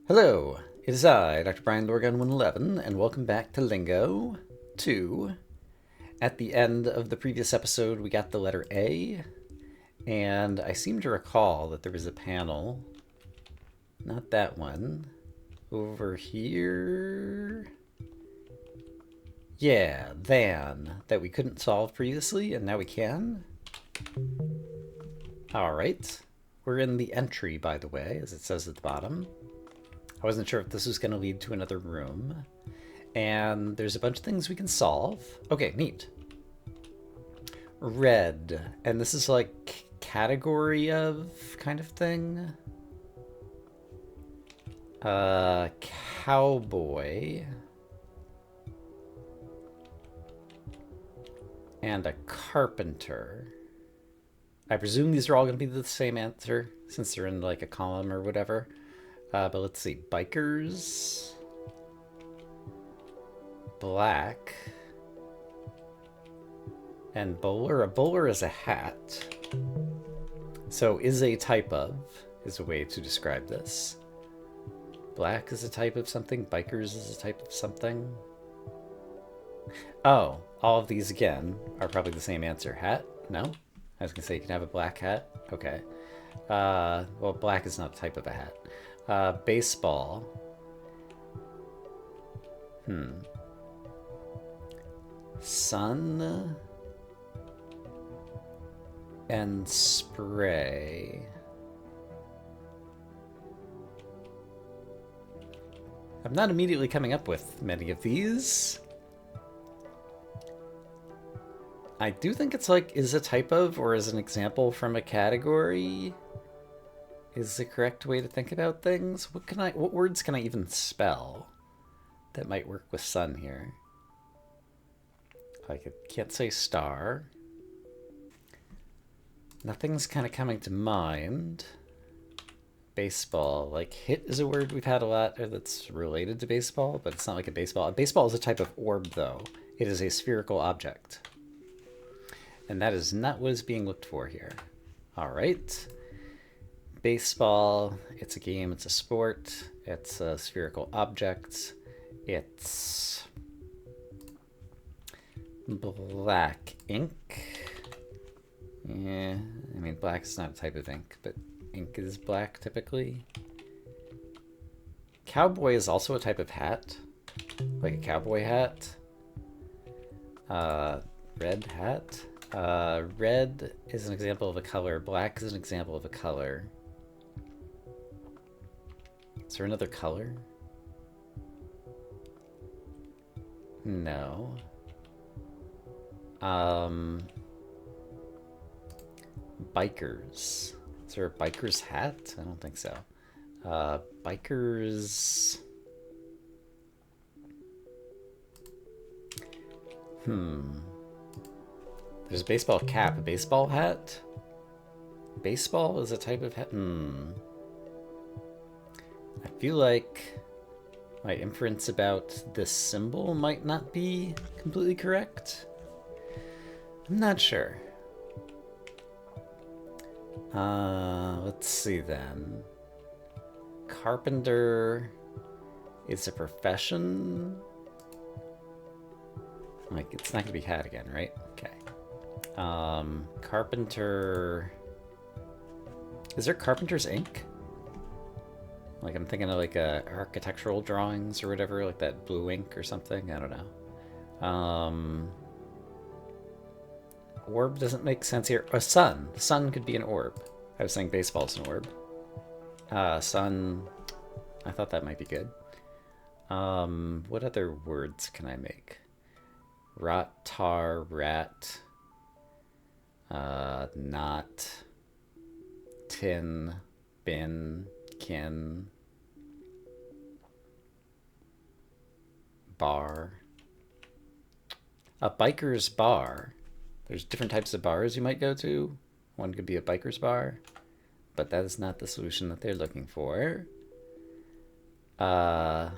Hello, it is I, Dr. Brian Lorgan 111, and welcome back to Lingo 2. At the end of the previous episode, we got the letter A, and I seem to recall that there was a panel, not that one, over here. Yeah, that we couldn't solve previously, and now we can. Alright, we're in the entry, by the way, as it says at the bottom. I wasn't sure if this was going to lead to another room. And there's a bunch of things we can solve. Okay, neat. Red. And this is like category of kind of thing. Cowboy. And a carpenter. I presume these are all going to be the same answer since they're in like a column or whatever. But let's see. Bikers. Black. And bowler. A bowler is a hat. So is a type of is a way to describe this. Black is a type of something. Bikers is a type of something. Oh, all of these again are probably the same answer. Hat? No? I was going to say you can have a black hat. Okay. Well, black is not a type of a hat. Baseball. Sun. And spray. I'm not immediately coming up with many of these. I do think it's like, is a type of, or is an example from a category, is the correct way to think about things. What words can I even spell that might work with sun here? I can't say star. Nothing's kind of coming to mind. Baseball, like hit is a word we've had a lot that's related to baseball, but it's not like a baseball. A baseball is a type of orb, though. It is a spherical object. And that is not what is being looked for here. All right. Baseball, it's a game, it's a sport, it's a spherical object, it's black ink. Yeah, I mean, black is not a type of ink, but ink is black typically. Cowboy is also a type of hat, like a cowboy hat. Red hat. Red is an example of a color. Black is an example of a color. Is there another color? No. Bikers. Is there a biker's hat? I don't think so. Bikers. There's a baseball cap, a baseball hat. Baseball is a type of hat. I feel like my inference about this symbol might not be completely correct. I'm not sure. Let's see then. Carpenter is a profession. Like, it's not gonna be hat again, right? Okay. Carpenter. Is there carpenter's ink? Like, I'm thinking of like architectural drawings or whatever, like that blue ink or something. I don't know. Orb doesn't make sense here. A sun. Sun could be an orb. I was saying baseball's an orb. Sun. I thought that might be good. What other words can I make? Rot, tar, rat. Not. Tin. Bin. Kin. Bar. A biker's bar. There's different types of bars you might go to. One could be a biker's bar, but that is not the solution that they're looking for. Rat.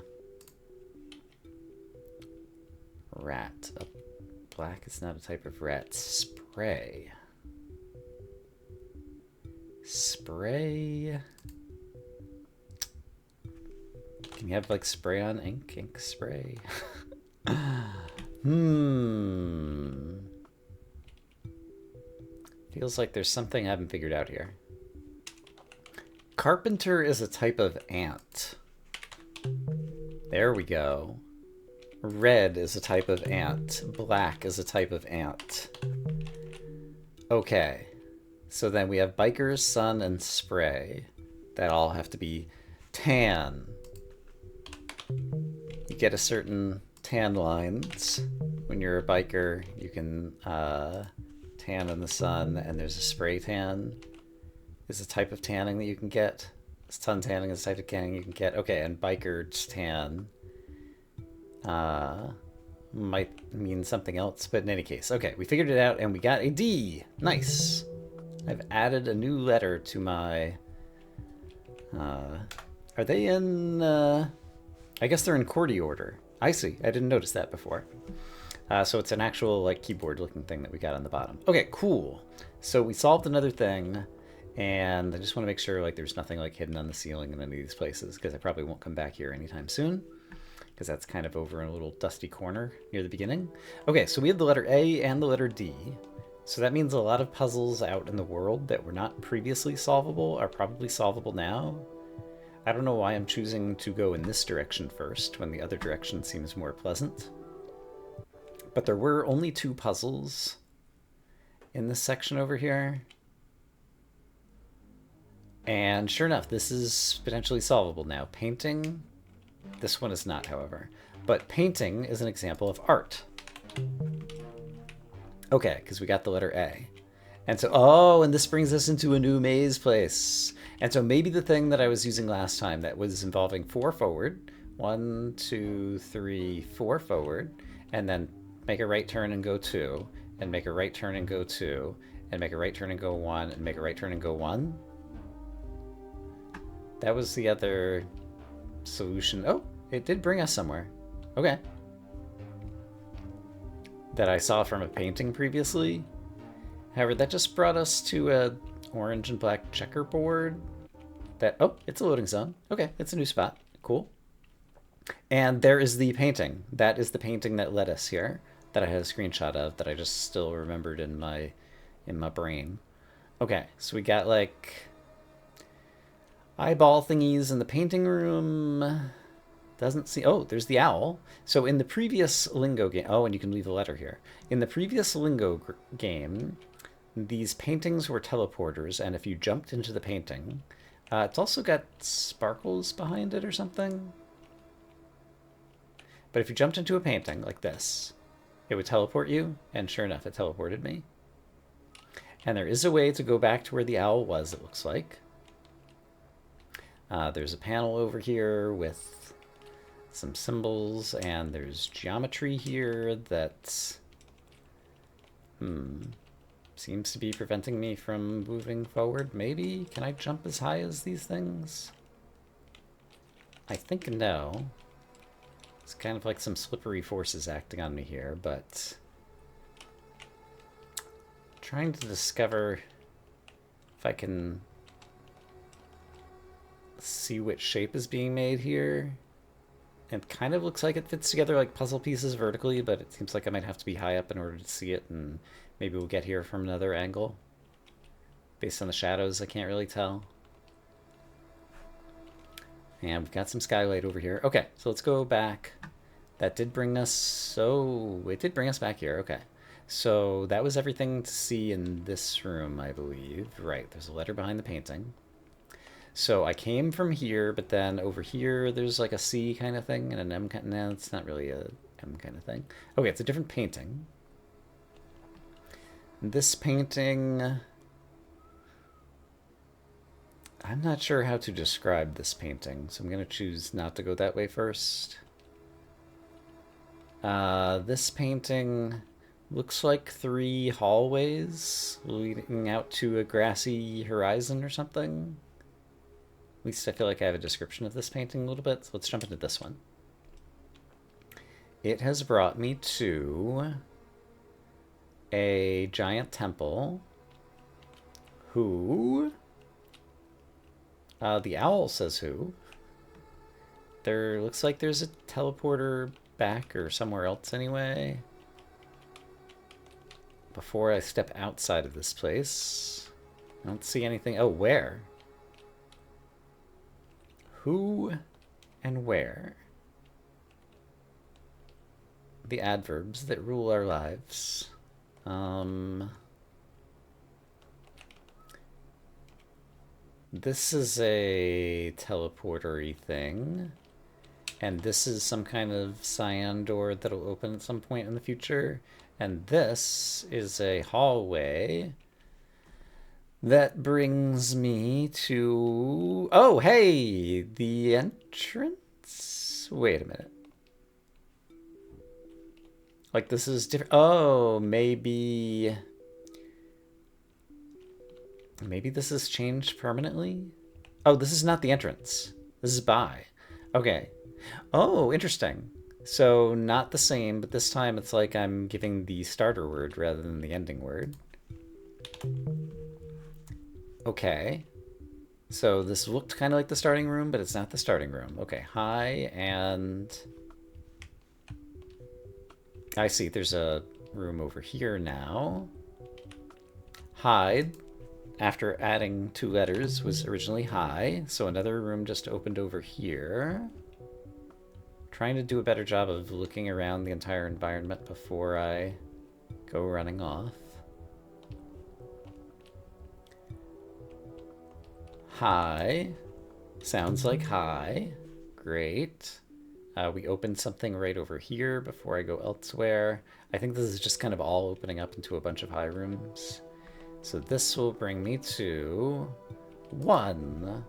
Black is not a type of rat. Spray. Spray. Can you have like spray on ink? Ink spray. Feels like there's something I haven't figured out here. Carpenter is a type of ant. There we go. Red is a type of ant. Black is a type of ant. Okay. So then we have bikers, sun, and spray. That all have to be tan. You get a certain tan lines. When you're a biker, you can tan in the sun, and there's a spray tan. Is a type of tanning that you can get. Sun tanning is a type of tanning you can get. Okay, and biker's tan might mean something else, but in any case. Okay, we figured it out, and we got a D. Nice. I've added a new letter to my... are they in... I guess they're in QWERTY order. I see. I didn't notice that before. So it's an actual like keyboard-looking thing that we got on the bottom. Okay, cool. So we solved another thing, and I just want to make sure like there's nothing like hidden on the ceiling in any of these places, because I probably won't come back here anytime soon, because that's kind of over in a little dusty corner near the beginning. Okay, so we have the letter A and the letter D. So that means a lot of puzzles out in the world that were not previously solvable are probably solvable now. I don't know why I'm choosing to go in this direction first when the other direction seems more pleasant. But there were only 2 puzzles in this section over here. And sure enough, this is potentially solvable now. Painting, this one is not, however. But painting is an example of art. Okay, because we got the letter A. And so, oh, and this brings us into a new maze place. And so maybe the thing that I was using last time that was involving 4 forward, 1, 2, 3, 4 forward, and then make a right turn and go 2, and make a right turn and go 2, and make a right turn and go 1, and make a right turn and go 1. That was the other solution. Oh, it did bring us somewhere. Okay. That I saw from a painting previously. However, that just brought us to a orange and black checkerboard. That, oh, it's a loading zone. Okay, it's a new spot. Cool. And there is the painting. That is the painting that led us here, that I had a screenshot of, that I just still remembered in my brain. Okay, so we got like eyeball thingies in the painting room. Doesn't see... Oh, there's the owl. So in the previous Lingo game... Oh, and you can leave a letter here. In the previous Lingo game, these paintings were teleporters, and if you jumped into the painting... it's also got sparkles behind it or something. But if you jumped into a painting like this, it would teleport you, and sure enough, it teleported me. And there is a way to go back to where the owl was, it looks like. There's a panel over here with some symbols, and there's geometry here that seems to be preventing me from moving forward. Maybe? Can I jump as high as these things? I think no. It's kind of like some slippery forces acting on me here, but trying to discover if I can see which shape is being made here. It kind of looks like it fits together like puzzle pieces vertically, but it seems like I might have to be high up in order to see it, and maybe we'll get here from another angle. Based on the shadows, I can't really tell. And we've got some skylight over here. Okay, so let's go back. That did bring us... So, it did bring us back here. Okay. So that was everything to see in this room, I believe. Right, there's a letter behind the painting. So I came from here, but then over here there's like a C kind of thing and an M kind of... No, it's not really a M kind of thing. Okay, it's a different painting. This painting... I'm not sure how to describe this painting, so I'm going to choose not to go that way first. This painting looks like 3 hallways leading out to a grassy horizon or something. At least I feel like I have a description of this painting a little bit, so let's jump into this one. It has brought me to a giant temple who... the owl says who. there looks like there's a teleporter back or somewhere else anyway. Before I step outside of this place. I don't see anything. Oh, where? Who and where? The adverbs that rule our lives. This is a teleporter-y thing. And this is some kind of cyan door that'll open at some point in the future. And this is a hallway that brings me to... Oh, hey! The entrance? Wait a minute. Like, this is different. Oh, maybe... Maybe this has changed permanently? Oh, this is not the entrance. This is by. Okay. Oh, interesting. So, not the same, but this time it's like I'm giving the starter word rather than the ending word. Okay. So, this looked kind of like the starting room, but it's not the starting room. Okay, hi, and... I see, there's a room over here now. Hide, after adding 2 letters, was originally hi, so another room just opened over here. Trying to do a better job of looking around the entire environment before I go running off. Hi. Sounds like hi. Great. We opened something right over here before I go elsewhere. I think this is just kind of all opening up into a bunch of high rooms. So this will bring me to 1,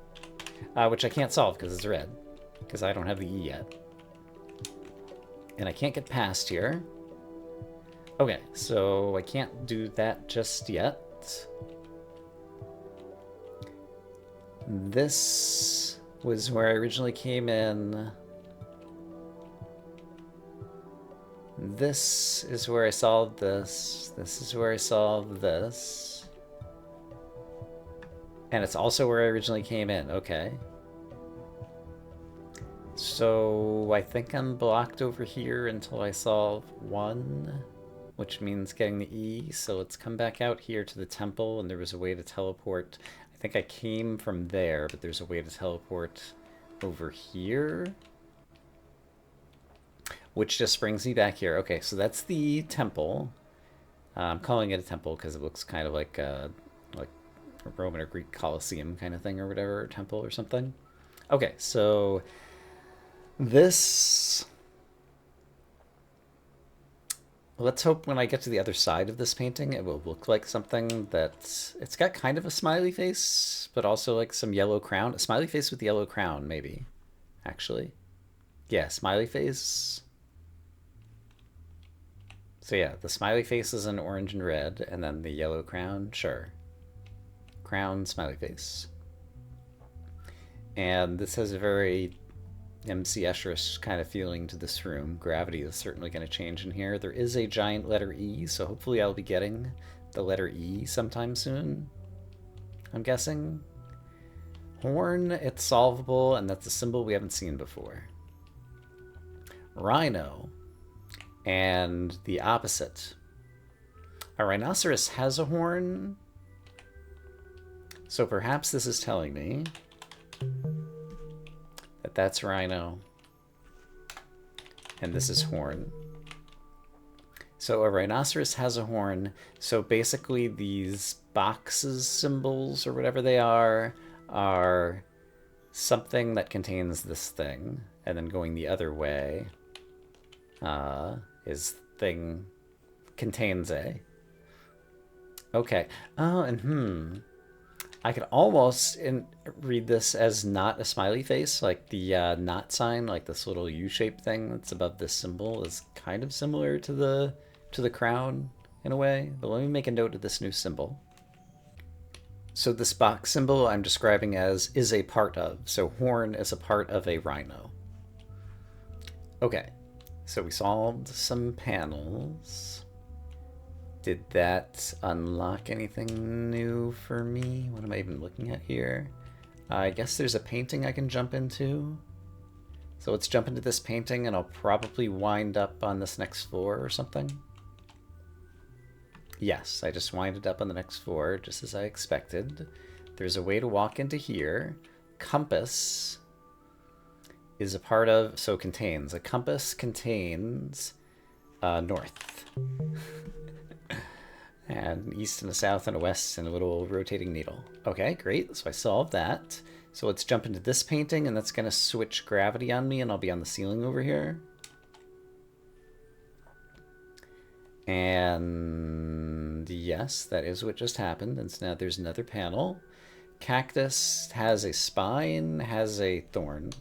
which I can't solve because it's red, because I don't have the E yet. And I can't get past here. Okay, so I can't do that just yet. This was where I originally came in. This is where I solved this. This is where I solved this. And it's also where I originally came in. Okay. So I think I'm blocked over here until I solve 1, which means getting the E. So let's come back out here to the temple, and there was a way to teleport. I think I came from there, but there's a way to teleport over here, which just brings me back here. Okay, so that's the temple. I'm calling it a temple because it looks kind of like a Roman or Greek Colosseum kind of thing or whatever, or temple or something. Okay, so this... Let's hope when I get to the other side of this painting, it will look like something that... It's got kind of a smiley face, but also like some yellow crown. A smiley face with yellow crown, maybe, actually. Yeah, smiley face. So yeah, the smiley face is in orange and red, and then the yellow crown, sure. Crown, smiley face. And this has a very MC Escher-ish kind of feeling to this room. Gravity is certainly going to change in here. There is a giant letter E, so hopefully I'll be getting the letter E sometime soon, I'm guessing. Horn, it's solvable, and that's a symbol we haven't seen before. Rhino, and the opposite. A rhinoceros has a horn, so perhaps this is telling me that that's rhino, and this is horn. So a rhinoceros has a horn, so basically these boxes, symbols, or whatever they are something that contains this thing, and then going the other way is thing contains a. Okay. Oh, and I could almost read this as not a smiley face, like the not sign, like this little U-shaped thing that's above this symbol is kind of similar to the crown in a way. But let me make a note of this new symbol. So this box symbol I'm describing as is a part of. So horn is a part of a rhino. Okay, so we solved some panels. Did that unlock anything new for me? What am I even looking at here? I guess there's a painting I can jump into. So let's jump into this painting and I'll probably wind up on this next floor or something. Yes, I just winded up on the next floor, just as I expected. There's a way to walk into here. Compass is a part of, so contains. A compass contains north. And east and a south and a west and a little rotating needle. Okay, great. So I solved that. So let's jump into this painting, and that's going to switch gravity on me, and I'll be on the ceiling over here. And yes, that is what just happened. And so now there's another panel. Cactus has a spine, has a thorn.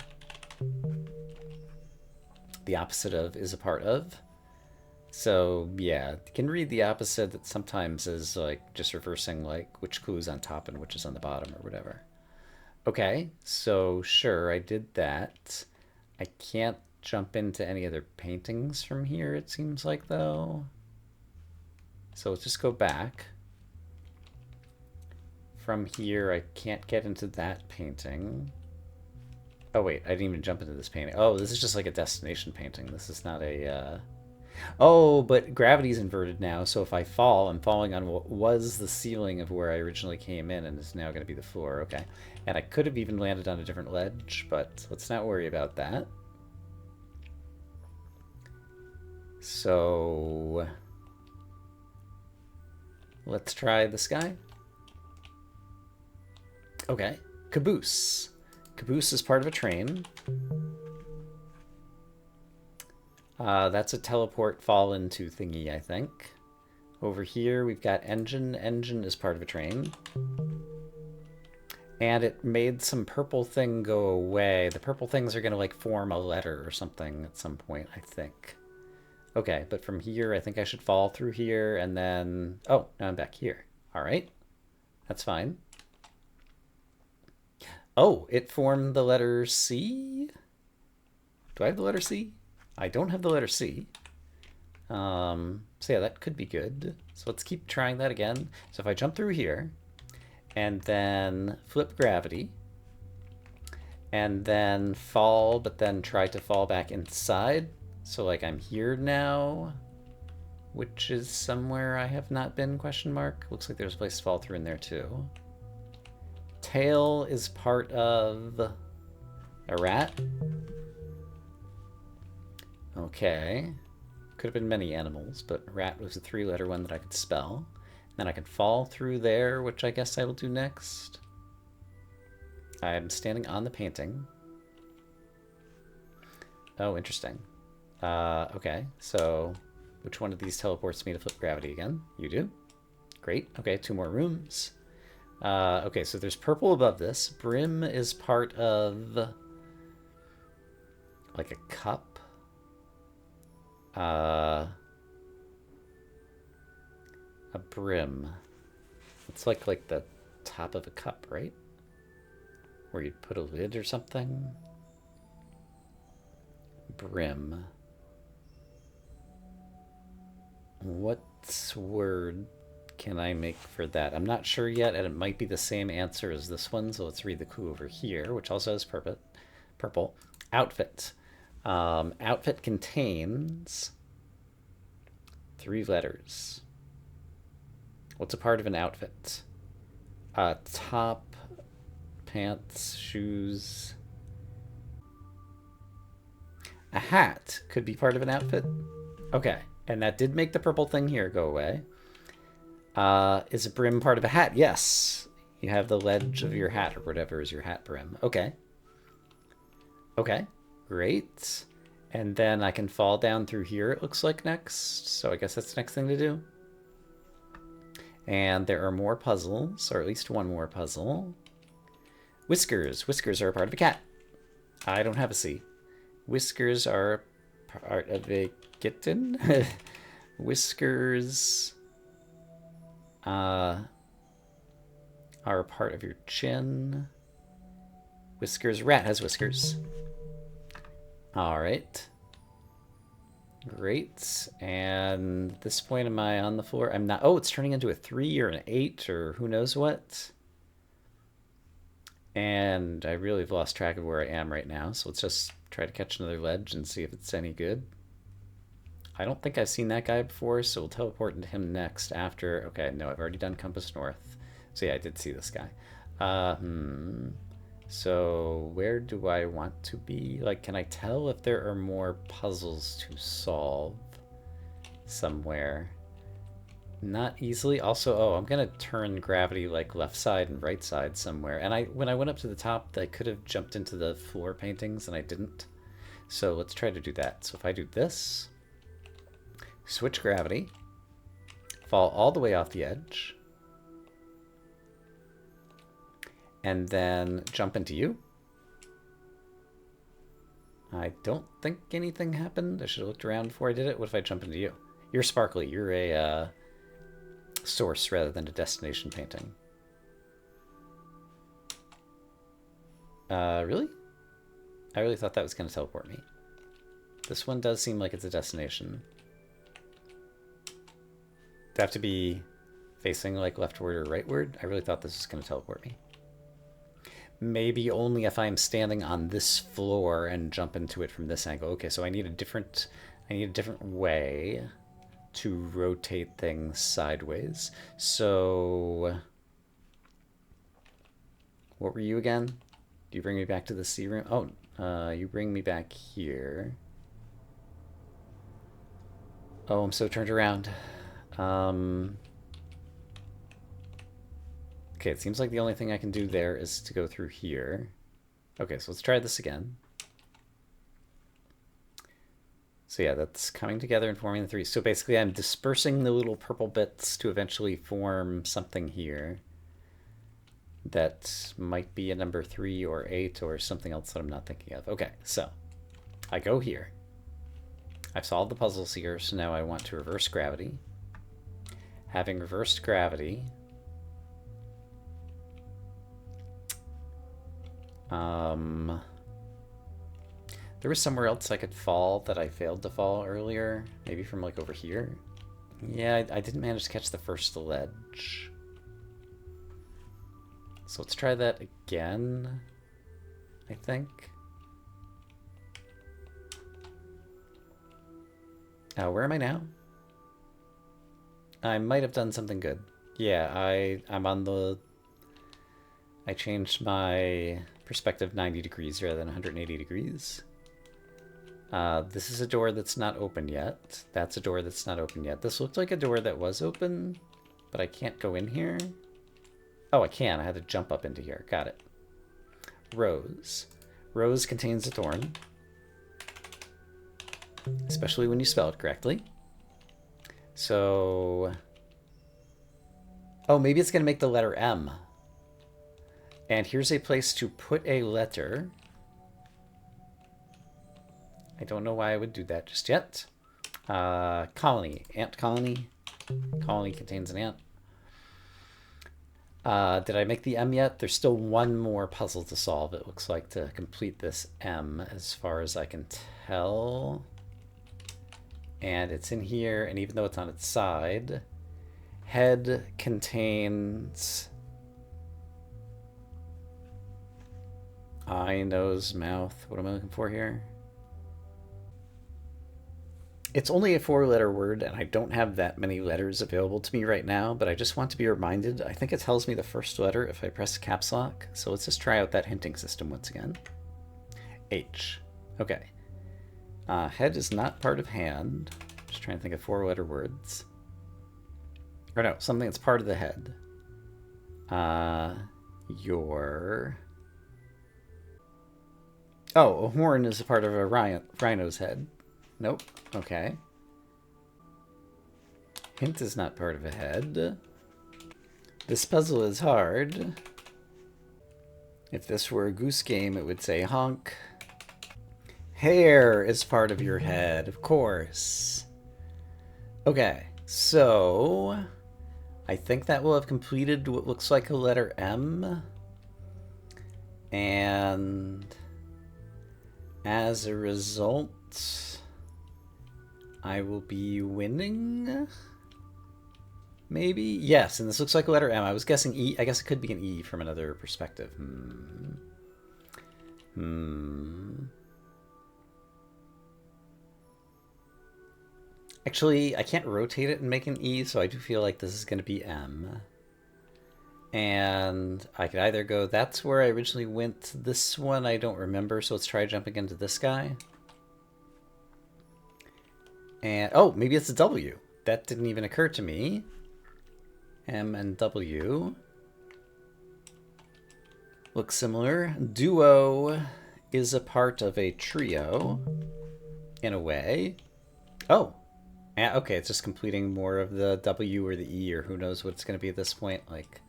The opposite of is a part of. So yeah, you can read the opposite that sometimes is like just reversing like which clue is on top and which is on the bottom or whatever. Okay, so sure, I did that. I can't jump into any other paintings from here, it seems like, though. So let's just go back. From here, I can't get into that painting. Oh wait, I didn't even jump into this painting. Oh, this is just like a destination painting. This is not a... Oh, but gravity's inverted now, so if I fall, I'm falling on what was the ceiling of where I originally came in, and is now going to be the floor. Okay. And I could have even landed on a different ledge, but let's not worry about that. So... let's try this guy. Okay. Caboose. Caboose is part of a train. That's a teleport fall into thingy, I think. Over here, we've got engine. Engine is part of a train. And it made some purple thing go away. The purple things are going to, like, form a letter or something at some point, I think. Okay, but from here, I think I should fall through here, and then... oh, now I'm back here. All right. That's fine. Oh, it formed the letter C? Do I have the letter C? I don't have the letter C. So yeah, that could be good. So let's keep trying that again. So if I jump through here, and then flip gravity, and then fall, but then try to fall back inside. So like I'm here now, which is somewhere I have not been, question mark. Looks like there's a place to fall through in there too. Tail is part of a rat. Okay. Could have been many animals, but rat was a 3-letter one that I could spell. Then I can fall through there, which I guess I will do next. I'm standing on the painting. Oh, interesting. Okay, so which one of these teleports me to flip gravity again? You do. Great. Okay, 2 more rooms. Okay, so there's purple above this. Brim is part of like a cup. A brim. It's like the top of a cup, right? Where you'd put a lid or something. Brim. What word can I make for that? I'm not sure yet, and it might be the same answer as this one, so let's read the clue over here, which also has purple. Outfit. Outfit contains 3 letters. What's a part of an outfit? Top, pants, shoes. A hat could be part of an outfit. Okay, and that did make the purple thing here go away. Is a brim part of a hat? Yes. You have the ledge of your hat or whatever is your hat brim. Okay. Okay, great. And then I can fall down through here, it looks like, next. So I guess that's the next thing to do. And there are more puzzles, or at least one more puzzle. Whiskers. Whiskers are a part of a cat. I don't have a C. Whiskers are part of a kitten. Whiskers are a part of your chin. Whiskers. Rat has whiskers. All right. Great. And at this point, am I on the floor? I'm not. Oh, it's turning into a 3 or an 8 or who knows what. And I really have lost track of where I am right now. So let's just Try to catch another ledge and see if it's any good. I don't think I've seen that guy before, so we'll teleport into him next after... Okay, no, I've already done Compass North. So yeah, I did see this guy. So where do I want to be? Like, can I tell if there are more puzzles to solve somewhere? Not easily. Also, oh, I'm gonna turn gravity like left side and right side somewhere. And when I went up to the top, I could have jumped into the floor paintings and I didn't. So let's try to do that. So if I do this, switch gravity, fall all the way off the edge, and then jump into you. I don't think anything happened. I should have looked around before I did it. What if I jump into you? You're sparkly. You're a source rather than a destination painting. Really? I really thought that was going to teleport me. This one does seem like it's a destination. Do I have to be facing like leftward or rightward? I really thought this was going to teleport me. Maybe only if I'm standing on this floor and jump into it from this angle. Okay, so I need a different way to rotate things sideways. So what were you again? Do you bring me back to the sea room? Oh, you bring me back here. Oh, I'm so turned around. Okay, it seems like the only thing I can do there is to go through here. Okay, so let's try this again. So yeah, that's coming together and forming the three. So basically I'm dispersing the little purple bits to eventually form something here that might be a number 3 or 8 or something else that I'm not thinking of. Okay, so I go here. I've solved the puzzles here, so now I want to reverse gravity. Having reversed gravity, there was somewhere else I could fall that I failed to fall earlier. Maybe from like over here. Yeah, I didn't manage to catch the first ledge. So let's try that again, I think. Where am I now? I might have done something good. Yeah, I'm on the... I changed my perspective 90 degrees rather than 180 degrees. This is a door that's not open yet. That's a door that's not open yet. This looked like a door that was open, but I can't go in here. Oh, I can. I had to jump up into here. Got it. Rose. Rose contains a thorn. Especially when you spell it correctly. So... Oh, maybe it's going to make the letter M. And here's a place to put a letter. I don't know why I would do that just yet. Colony. Ant colony. Colony contains an ant. Did I make the M yet? There's still one more puzzle to solve, it looks like, to complete this M, as far as I can tell. And it's in here, and even though it's on its side, head contains eye, nose, mouth. What am I looking for here? It's only a 4-letter word, and I don't have that many letters available to me right now, but I just want to be reminded. I think it tells me the first letter if I press caps lock. So let's just try out that hinting system once again. H. Okay. Head is not part of hand. Just trying to think of 4-letter words. Or no, something that's part of the head. Your... Oh, a horn is a part of a rhino's head. Nope. Okay. Hint is not part of a head. This puzzle is hard. If this were a goose game, it would say honk. Hair is part of your head, of course. Okay, so I think that will have completed what looks like a letter M. And as a result, I will be winning? Maybe? Yes, and this looks like a letter M. I was guessing E. I guess it could be an E from another perspective. Actually, I can't rotate it and make an E, so I do feel like this is going to be M. And I could either go, that's where I originally went. This one I don't remember, so let's try jumping into this guy. And, oh, maybe it's a W. That didn't even occur to me. M and W. Look similar. Duo is a part of a trio, in a way. Oh, okay, it's just completing more of the W or the E, or who knows what it's going to be at this point. Like,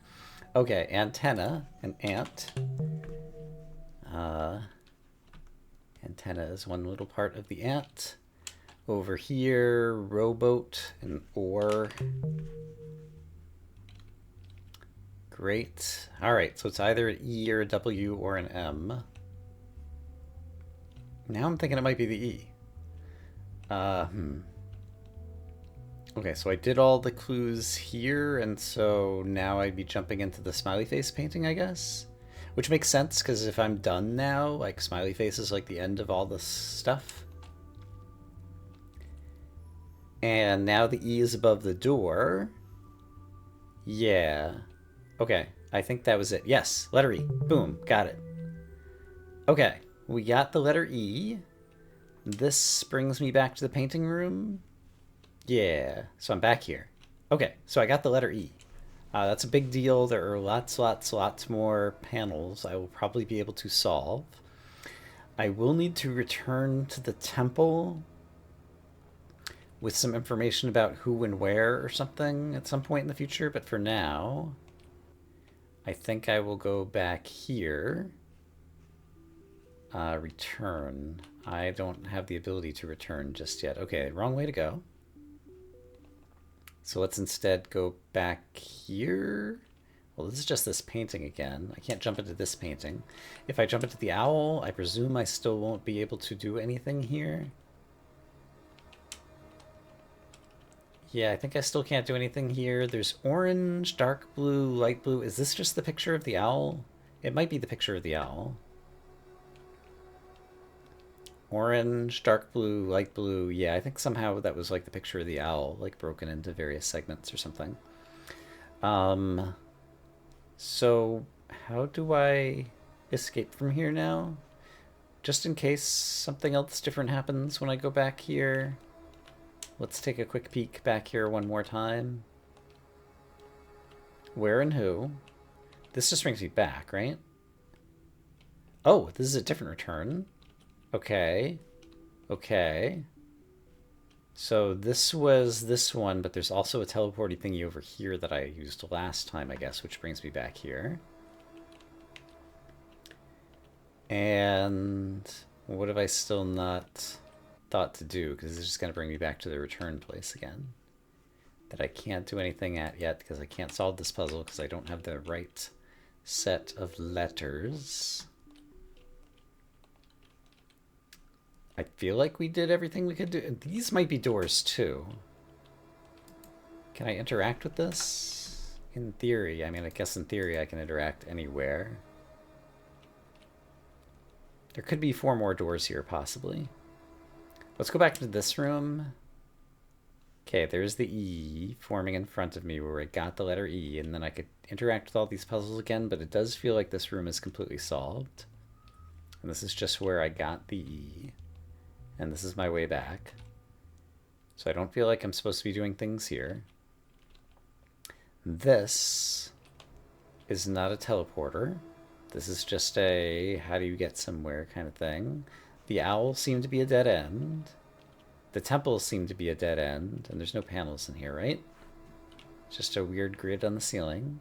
okay, antenna, an ant. Antenna is one little part of the ant. Over here, rowboat, an oar. Great. All right, so it's either an E or a W or an M. Now I'm thinking it might be the E. Okay, so I did all the clues here, and so now I'd be jumping into the smiley face painting, I guess? Which makes sense, because if I'm done now, like, smiley face is like the end of all this stuff. And now the E is above the door. Yeah. Okay, I think that was it. Yes, letter E. Boom, got it. Okay, we got the letter E. This brings me back to the painting room. Yeah, so I'm back here. Okay, so I got the letter E. That's a big deal. There are lots more panels I will probably be able to solve. I will need to return to the temple with some information about who and where or something at some point in the future, but for now, I think I will go back here. Return. I don't have the ability to return just yet. Okay, wrong way to go. So let's instead go back here. Well, this is just this painting again. I can't jump into this painting. If I jump into the owl, I presume I still won't be able to do anything here. Yeah, I think I still can't do anything here. There's orange, dark blue, light blue. Is this just the picture of the owl? It might be the picture of the owl. Orange, dark blue, light blue. Yeah, I think somehow that was like the picture of the owl, like broken into various segments or something. So how do I escape from here now? Just in case something else different happens when I go back here. Let's take a quick peek back here one more time. Where and who? This just brings me back, right? Oh, this is a different return. Okay. Okay. So this was this one, but there's also a teleporty thingy over here that I used last time, I guess, which brings me back here. And what have I still not thought to do? Because it's just going to bring me back to the return place again. That I can't do anything at yet because I can't solve this puzzle because I don't have the right set of letters. I feel like we did everything we could do. These might be doors too. Can I interact with this? In theory, I mean, I guess in theory I can interact anywhere. There could be 4 more doors here, possibly. Let's go back to this room. Okay, there's the E forming in front of me where I got the letter E, and then I could interact with all these puzzles again, but it does feel like this room is completely solved. And this is just where I got the E. And this is my way back. So I don't feel like I'm supposed to be doing things here. This is not a teleporter. This is just a how do you get somewhere kind of thing. The owl seemed to be a dead end. The temples seem to be a dead end. And there's no panels in here, right? Just a weird grid on the ceiling.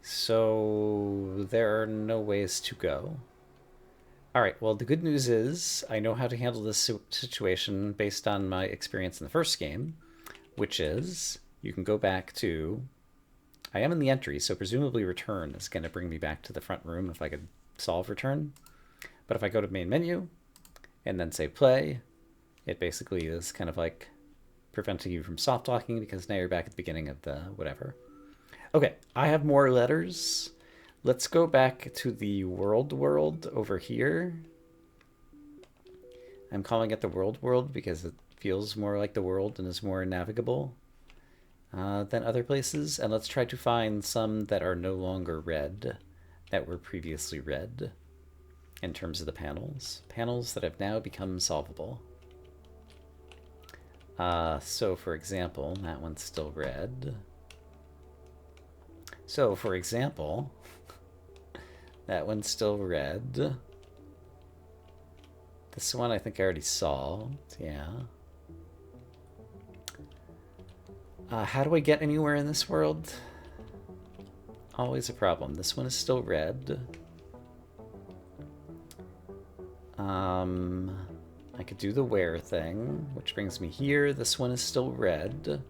So there are no ways to go. All right, well, the good news is I know how to handle this situation based on my experience in the first game, which is you can go back to... I am in the entry, so presumably return is going to bring me back to the front room if I could solve return. But if I go to main menu and then say play, it basically is kind of like preventing you from soft locking because now you're back at the beginning of the whatever. Okay, I have more letters. Let's go back to the world over here. I'm calling it the world because it feels more like the world and is more navigable than other places. And let's try to find some that are no longer red, that were previously red in terms of the panels. Panels that have now become solvable. So for example, that one's still red. So for example, that one's still red. This one I think I already solved, yeah. How do I get anywhere in this world? Always a problem. This one is still red. I could do the where thing, which brings me here. This one is still red.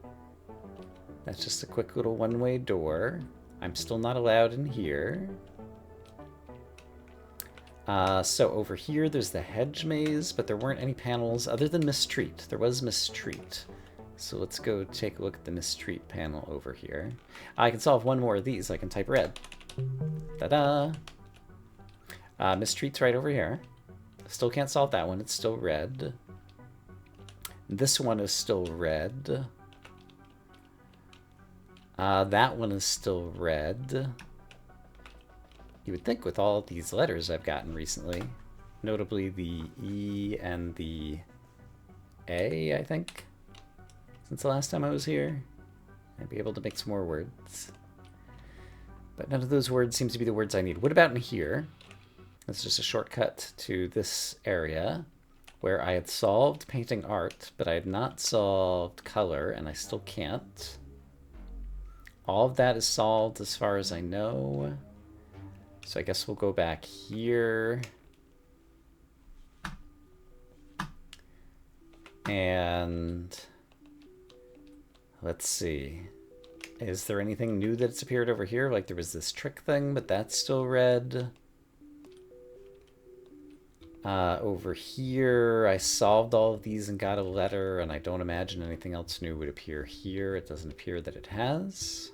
That's just a quick little one-way door. I'm still not allowed in here. So over here, there's the hedge maze, but there weren't any panels other than mistreat. There was mistreat. So let's go take a look at the mistreat panel over here. I can solve one more of these. I can type red. Ta-da! Mistreat's right over here. Still can't solve that one. It's still red. This one is still red. That one is still red. You would think with all these letters I've gotten recently, notably the E and the A, I think, since the last time I was here, I'd be able to make some more words. But none of those words seem to be the words I need. What about in here? That's just a shortcut to this area where I had solved painting art, but I had not solved color, and I still can't. All of that is solved as far as I know. So I guess we'll go back here. And let's see. Is there anything new that's appeared over here? Like there was this trick thing, but that's still red. Over here, I solved all of these and got a letter, and I don't imagine anything else new would appear here. It doesn't appear that it has.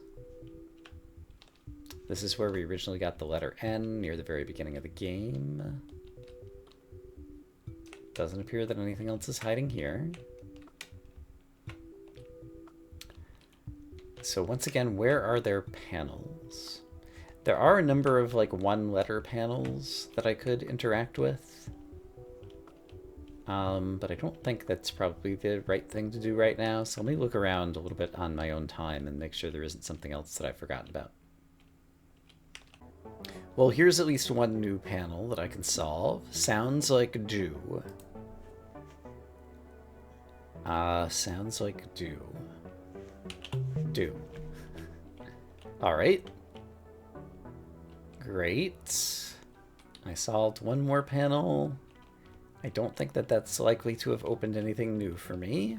This is where we originally got the letter N, near the very beginning of the game. Doesn't appear that anything else is hiding here. So once again, where are there panels? There are a number of like one-letter panels that I could interact with. But I don't think that's probably the right thing to do right now. So let me look around a little bit on my own time and make sure there isn't something else that I've forgotten about. Well, here's at least one new panel that I can solve. Sounds like do. Sounds like do. Do. Alright. Great. I solved one more panel. I don't think that that's likely to have opened anything new for me.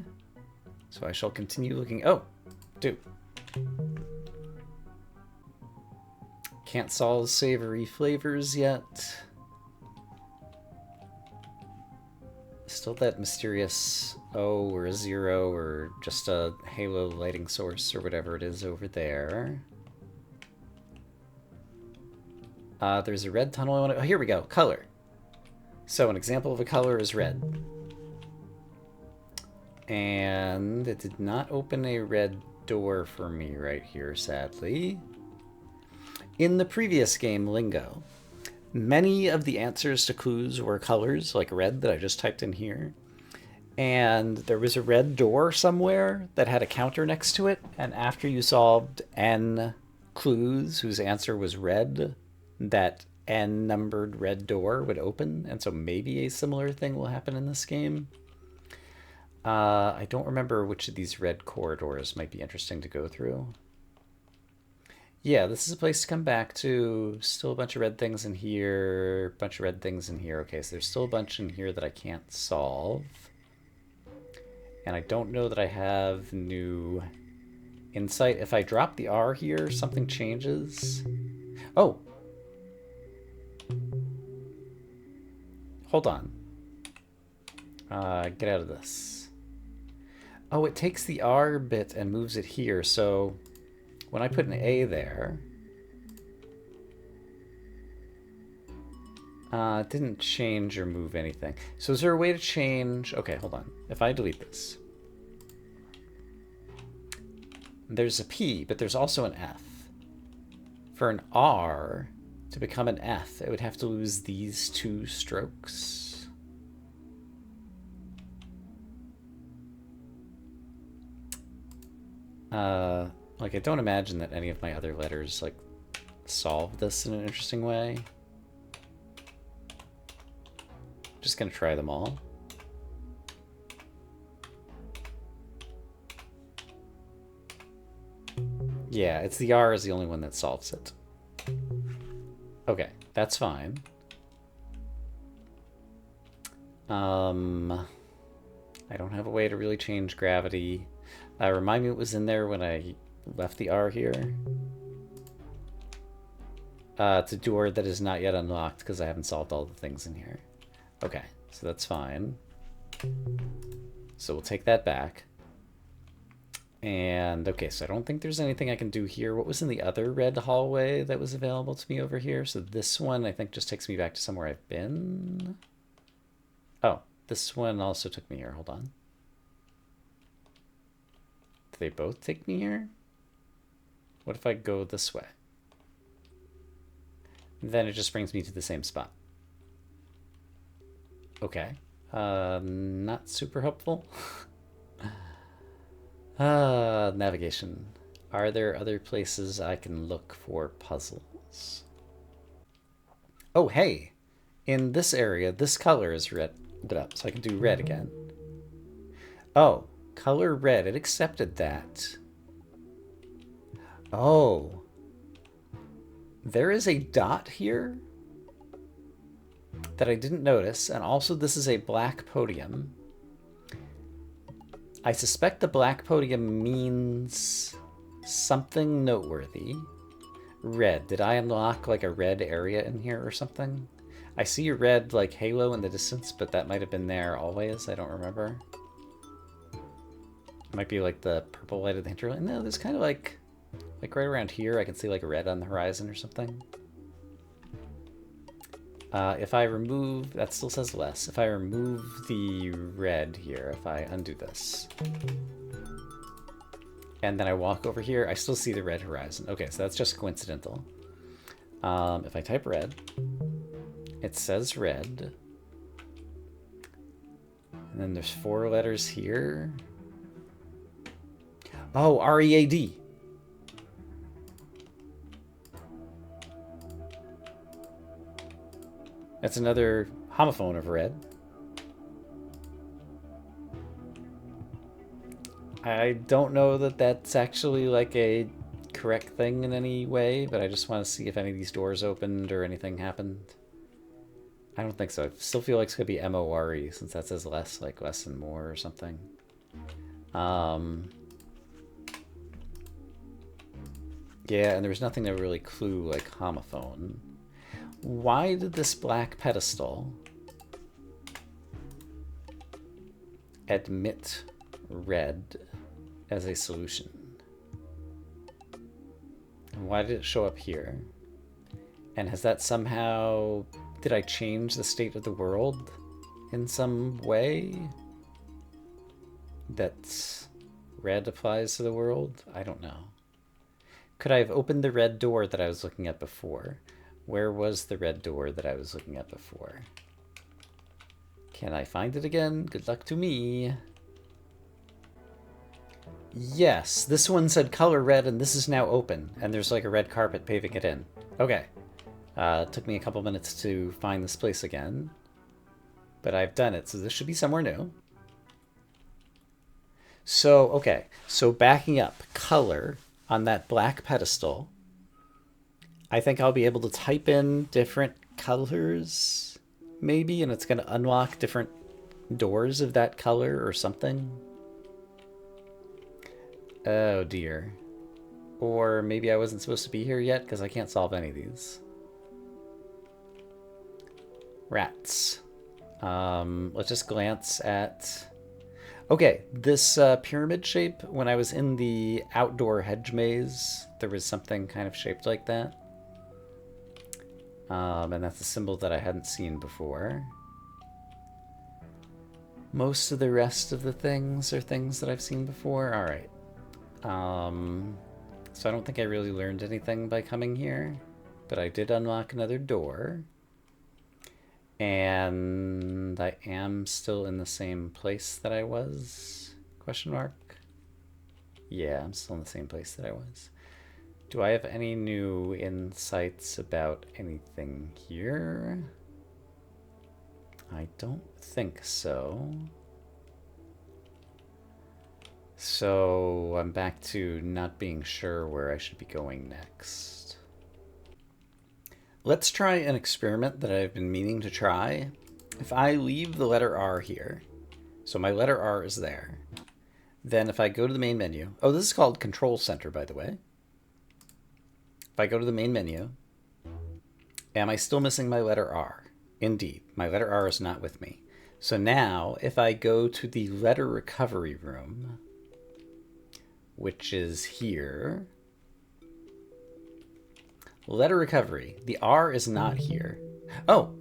So I shall continue looking. Oh, do. Can't solve savory flavors yet. Still that mysterious O or a 0 or just a halo lighting source or whatever it is over there. There's a red tunnel I want to... Oh, here we go. Color. So an example of a color is red. And it did not open a red door for me right here, sadly. In the previous game, Lingo, many of the answers to clues were colors, like red that I just typed in here. And there was a red door somewhere that had a counter next to it. And after you solved N clues whose answer was red, that N-numbered red door would open. And so maybe a similar thing will happen in this game. I don't remember which of these red corridors might be interesting to go through. Yeah, this is a place to come back to. Still a bunch of red things in here. Bunch of red things in here. Okay, so there's still a bunch in here that I can't solve. And I don't know that I have new insight. If I drop the R here, something changes. Oh! Hold on. Get out of this. Oh, it takes the R bit and moves it here, so when I put an A there, It didn't change or move anything. So is there a way to change... Okay, hold on. If I delete this. There's a P, but there's also an F. For an R to become an F, it would have to lose these 2 strokes. Like, I don't imagine that any of my other letters, like, solve this in an interesting way. Just gonna try them all. Yeah, it's the R is the only one that solves it. Okay, that's fine. I don't have a way to really change gravity. Remind me what was in there when I left the R here. It's a door that is not yet unlocked because I haven't solved all the things in here. Okay, so that's fine. So we'll take that back. And okay, so I don't think there's anything I can do here. What was in the other red hallway that was available to me over here? So this one I think just takes me back to somewhere I've been. Oh, this one also took me here. Hold on. Do they both take me here? What if I go this way? Then it just brings me to the same spot. Okay. Not super helpful. Navigation. Are there other places I can look for puzzles? Oh, hey! In this area, this color is red. So I can do red again. Oh, color red. It accepted that. Oh. There is a dot here that I didn't notice, and also this is a black podium. I suspect the black podium means something noteworthy. Red. Did I unlock like a red area in here or something? I see a red like halo in the distance, but that might have been there always. I don't remember. It might be like the purple light of the hinterland. No, there's kind of like right around here I can see like a red on the horizon or something. If I remove, that still says less. If I remove the red here, if I undo this, and then I walk over here, I still see the red horizon. Okay, so that's just coincidental. If I type red, it says red. And then there's 4 letters here. Oh, R-E-A-D. That's another homophone of red. I don't know that that's actually like a correct thing in any way, but I just want to see if any of these doors opened or anything happened. I don't think so. I still feel like it's going to be M-O-R-E since that says less, like less and more or something. Yeah, and there was nothing to really clue like homophone. Why did this black pedestal admit red as a solution? And why did it show up here? And has that somehow... Did I change the state of the world in some way? That red applies to the world? I don't know. Could I have opened the red door that I was looking at before? Where was the red door that I was looking at before? Can I find it again? Good luck to me. Yes, this one said color red and this is now open. And there's like a red carpet paving it in. Okay. It took me a couple minutes to find this place again. But I've done it, so this should be somewhere new. So, okay. So backing up, color on that black pedestal. I think I'll be able to type in different colors, maybe, and it's going to unlock different doors of that color or something. Oh, dear. Or maybe I wasn't supposed to be here yet because I can't solve any of these. Rats. Let's just glance at... Okay, this pyramid shape, when I was in the outdoor hedge maze, there was something kind of shaped like that. And that's a symbol that I hadn't seen before. Most of the rest of the things are things that I've seen before. All right. So I don't think I really learned anything by coming here, but I did unlock another door. And I am still in the same place that I was? Question mark? Yeah, I'm still in the same place that I was. Do I have any new insights about anything here? I don't think so. So I'm back to not being sure where I should be going next. Let's try an experiment that I've been meaning to try. If I leave the letter R here, so my letter R is there, then if I go to the main menu, oh, this is called Control Center, by the way. If I go to the main menu, am I still missing my letter R? Indeed, my letter R is not with me. So now, if I go to the letter recovery room, which is here, letter recovery, the R is not here. Oh,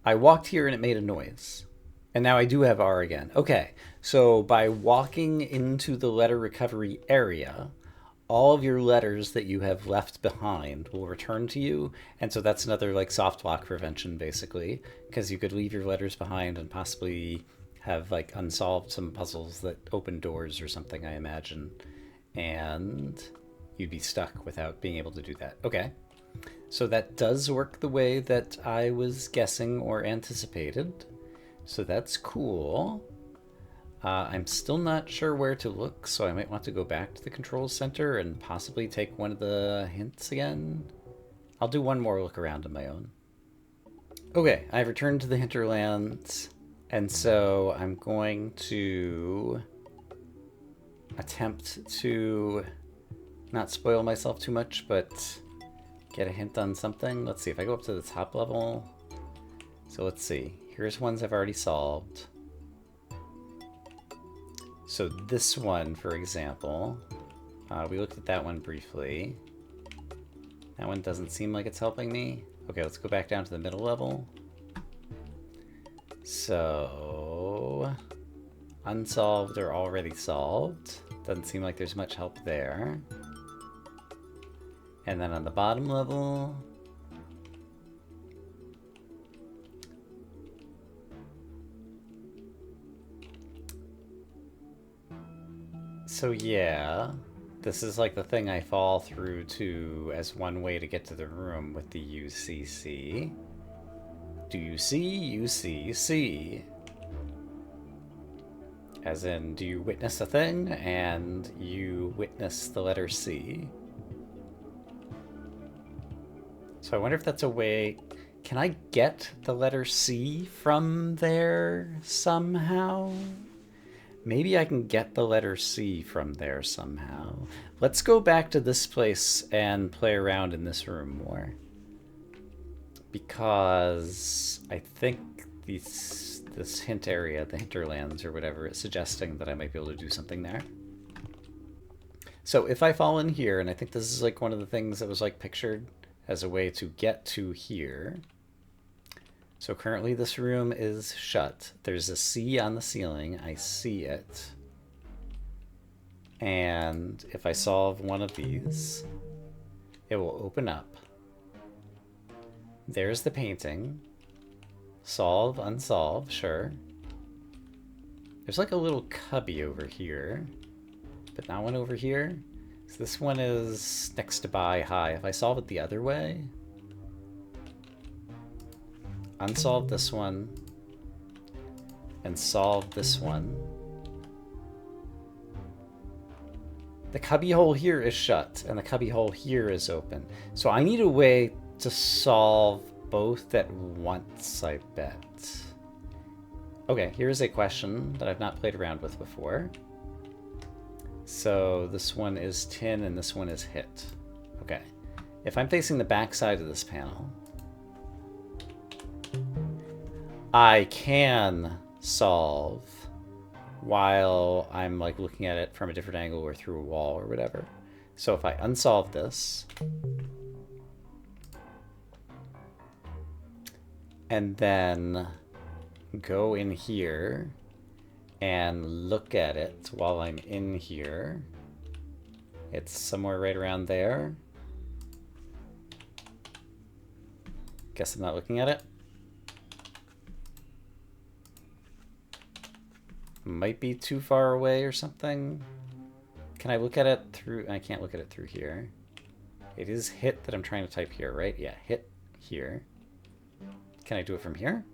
I walked here and it made a noise. And now I do have R again. Okay, so by walking into the letter recovery area, all of your letters that you have left behind will return to you. And so that's another like soft lock prevention, basically, because you could leave your letters behind and possibly have like unsolved some puzzles that open doors or something, I imagine. And you'd be stuck without being able to do that. Okay, so that does work the way that I was guessing or anticipated. So that's cool. I'm still not sure where to look, so I might want to go back to the control center and possibly take one of the hints again. I'll do one more look around on my own. Okay, I've returned to the hinterlands, and so I'm going to attempt to not spoil myself too much, but get a hint on something. Let's see, if I go up to the top level. So let's see. Here's ones I've already solved. So this one, for example, we looked at that one briefly. That one doesn't seem like it's helping me. Okay, let's go back down to the middle level. So, unsolved or already solved. Doesn't seem like there's much help there. And then on the bottom level, so yeah, this is like the thing I fall through to as one way to get to the room with the UCC. Do you see? UCC. As in, do you witness a thing? And you witness the letter C. So I wonder if that's a way... Can I get the letter C from there somehow? Maybe I can get the letter C from there somehow. Let's go back to this place and play around in this room more. Because I think this hint area, the hinterlands or whatever, is suggesting that I might be able to do something there. So if I fall in here, and I think this is like one of the things that was like pictured as a way to get to here. So currently this room is shut. There's a C on the ceiling. I see it. And if I solve one of these, it will open up. There's the painting. Solve, unsolve, sure. There's like a little cubby over here, but not one over here. So this one is next to buy high. If I solve it the other way, unsolve this one, and solve this one, the cubby hole here is shut, and the cubby hole here is open. So I need a way to solve both at once, I bet. Okay, here's a question that I've not played around with before. So this one is tin and this one is hit. Okay, if I'm facing the back side of this panel, I can solve while I'm like looking at it from a different angle or through a wall or whatever. So if I unsolve this, and then go in here and look at it while I'm in here. It's somewhere right around there. Guess I'm not looking at it. Might be too far away or something. Can I look at it through? I can't look at it through here. It is hit that I'm trying to type here, right? Yeah, hit here. Can I do it from here?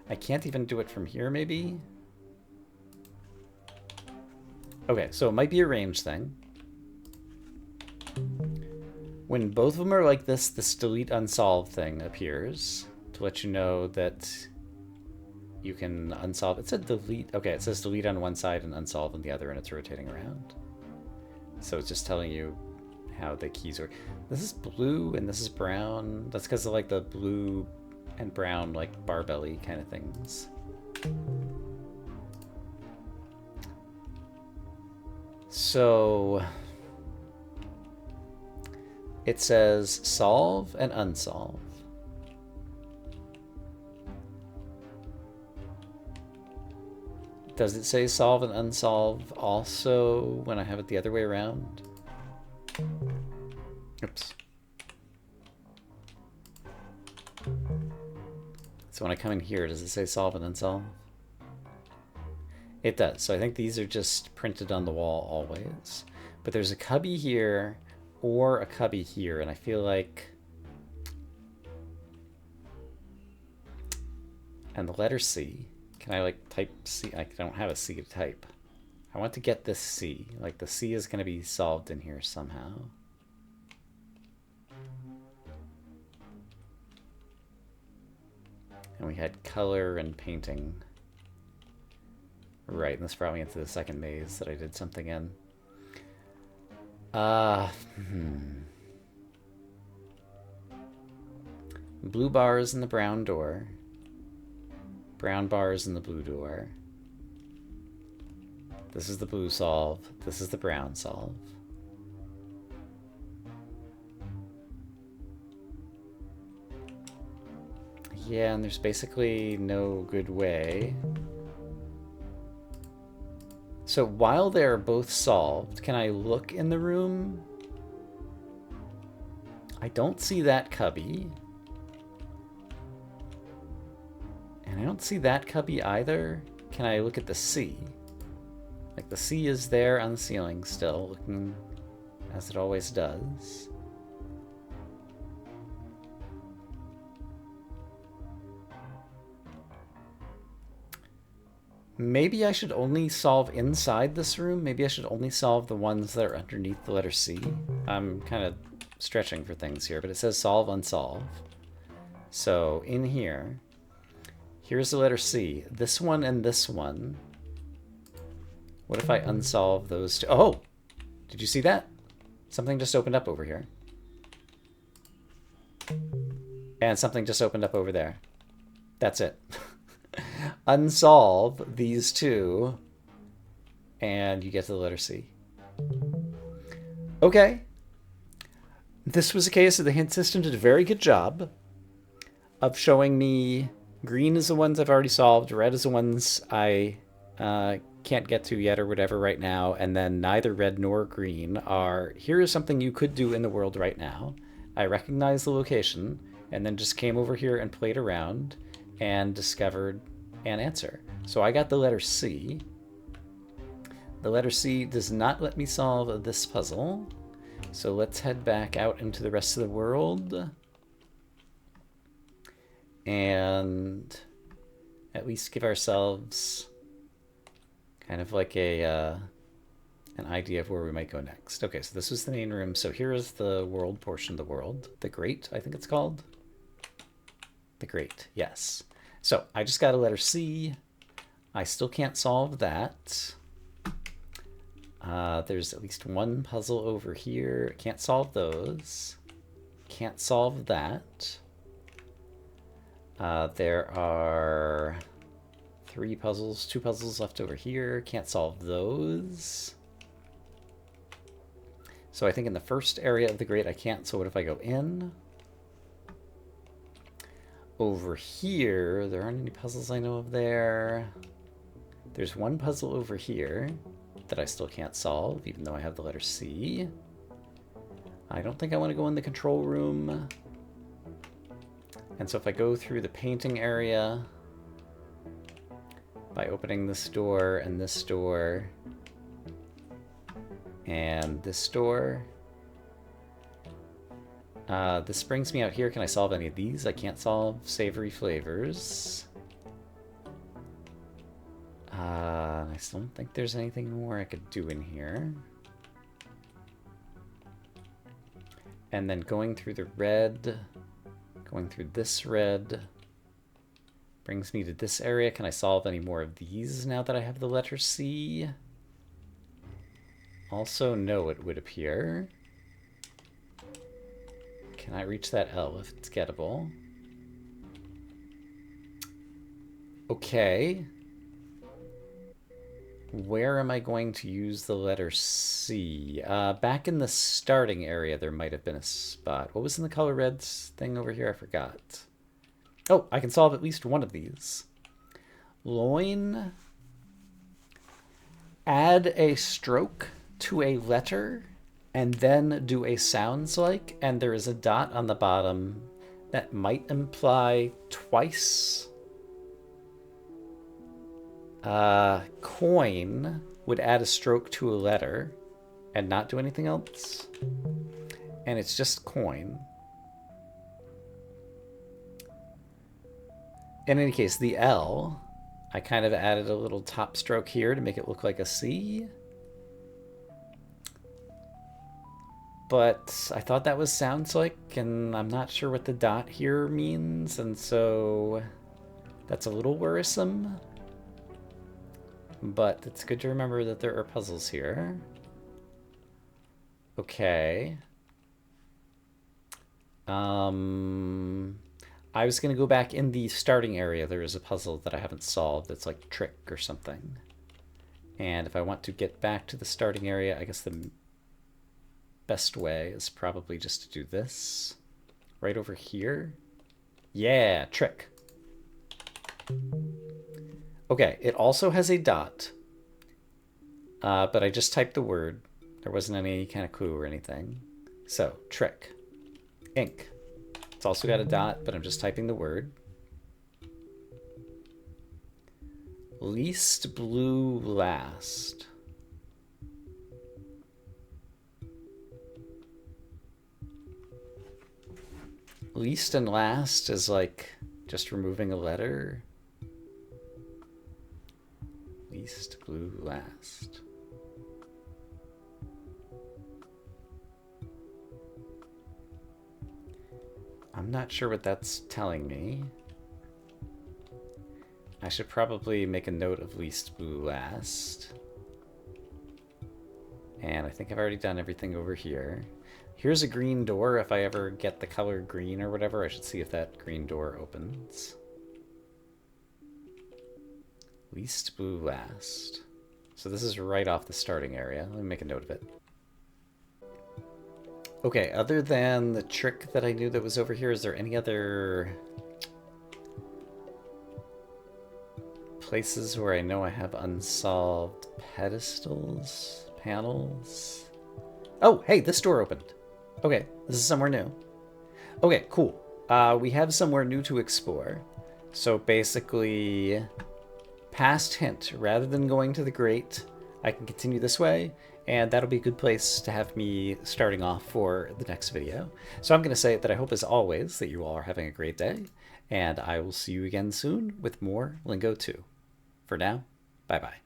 I can't even do it from here, maybe? Okay, so it might be a range thing. When both of them are like this delete unsolved thing appears to let you know that you can unsolve. It said delete. Okay, it says delete on one side and unsolve on the other, and it's rotating around. So it's just telling you how the keys are. This is blue and this is brown. That's because of like the blue and brown like barbelly kind of things. So it says solve and unsolve. Does it say solve and unsolve also when I have it the other way around? Oops. So when I come in here, does it say solve and unsolve? It does. So I think these are just printed on the wall always. But there's a cubby here or a cubby here, and I feel like... And the letter C. Can I like type C? I don't have a C to type. I want to get this C. Like the C is going to be solved in here somehow. And we had color and painting. Right, and this brought me into the second maze that I did something in. Blue bars in the brown door. Brown bars in the blue door. This is the blue solve. This is the brown solve. Yeah, and there's basically no good way. So while they're both solved, can I look in the room? I don't see that cubby. And I don't see that cubby either. Can I look at the C? Like the C is there on the ceiling still, looking as it always does. Maybe I should only solve inside this room. Maybe I should only solve the ones that are underneath the letter C. I'm kind of stretching for things here, but it says solve, unsolve. So in here, here's the letter C. This one and this one. What if I unsolve those two? Oh, did you see that? Something just opened up over here. And something just opened up over there. That's it. Unsolve these two, and you get to the letter C. Okay. This was a case of the hint system did a very good job of showing me green is the ones I've already solved, red is the ones I can't get to yet or whatever right now, and then neither red nor green are, here is something you could do in the world right now. I recognized the location, and then just came over here and played around and discovered an answer. So I got the letter C. The letter C does not let me solve this puzzle. So let's head back out into the rest of the world and at least give ourselves kind of like a an idea of where we might go next. Okay, so this was the main room. So here is the world portion of the world. The Great, I think it's called. The Great, yes. So I just got a letter C. I still can't solve that. There's at least one puzzle over here. Can't solve those. Can't solve that. There are two puzzles left over here. Can't solve those. So I think in the first area of the Great I can't, so what if I go in? over here, there aren't any puzzles I know of there. There's one puzzle over here that I still can't solve, even though I have the letter C. I don't think I want to go in the control room. And so if I go through the painting area by opening this door and this door and this door, this brings me out here. Can I solve any of these? I can't solve savory flavors. I still don't think there's anything more I could do in here. And then going through the red, going through this red, brings me to this area. Can I solve any more of these now that I have the letter C? Also, no, it would appear. Can I reach that L if it's gettable? Okay. Where am I going to use the letter C? Back in the starting area, there might have been a spot. What was in the color red thing over here? I forgot. Oh, I can solve at least one of these. Loin. Add a stroke to a letter and then do a sounds like, and there is a dot on the bottom that might imply twice. Coin would add a stroke to a letter and not do anything else. And it's just coin. In any case, the L, I kind of added a little top stroke here to make it look like a C. But I thought that was sounds like, and I'm not sure what the dot here means, and so that's a little worrisome. But it's good to remember that there are puzzles here. Okay. I was going to go back in the starting area. There is a puzzle that I haven't solved that's like trick or something. And if I want to get back to the starting area, I guess the best way is probably just to do this. Right over here. Yeah, trick. Okay, it also has a dot, but I just typed the word. There wasn't any kind of clue or anything. So, trick. Ink. It's also got a dot, but I'm just typing the word. Least blue last. Least and last is like just removing a letter. Least blue last. I'm not sure what that's telling me. I should probably make a note of least blue last. And I think I've already done everything over here. Here's a green door. If I ever get the color green or whatever, I should see if that green door opens. Least blue last. So this is right off the starting area. Let me make a note of it. Okay, other than the trick that I knew that was over here, is there any other places where I know I have unsolved pedestals, panels? Oh, hey, this door opened. Okay, this is somewhere new. Okay, cool. We have somewhere new to explore. So basically, past hint, rather than going to the grate, I can continue this way, and that'll be a good place to have me starting off for the next video. So I'm going to say that I hope, as always, that you all are having a great day, and I will see you again soon with more Lingo 2. For now, bye-bye.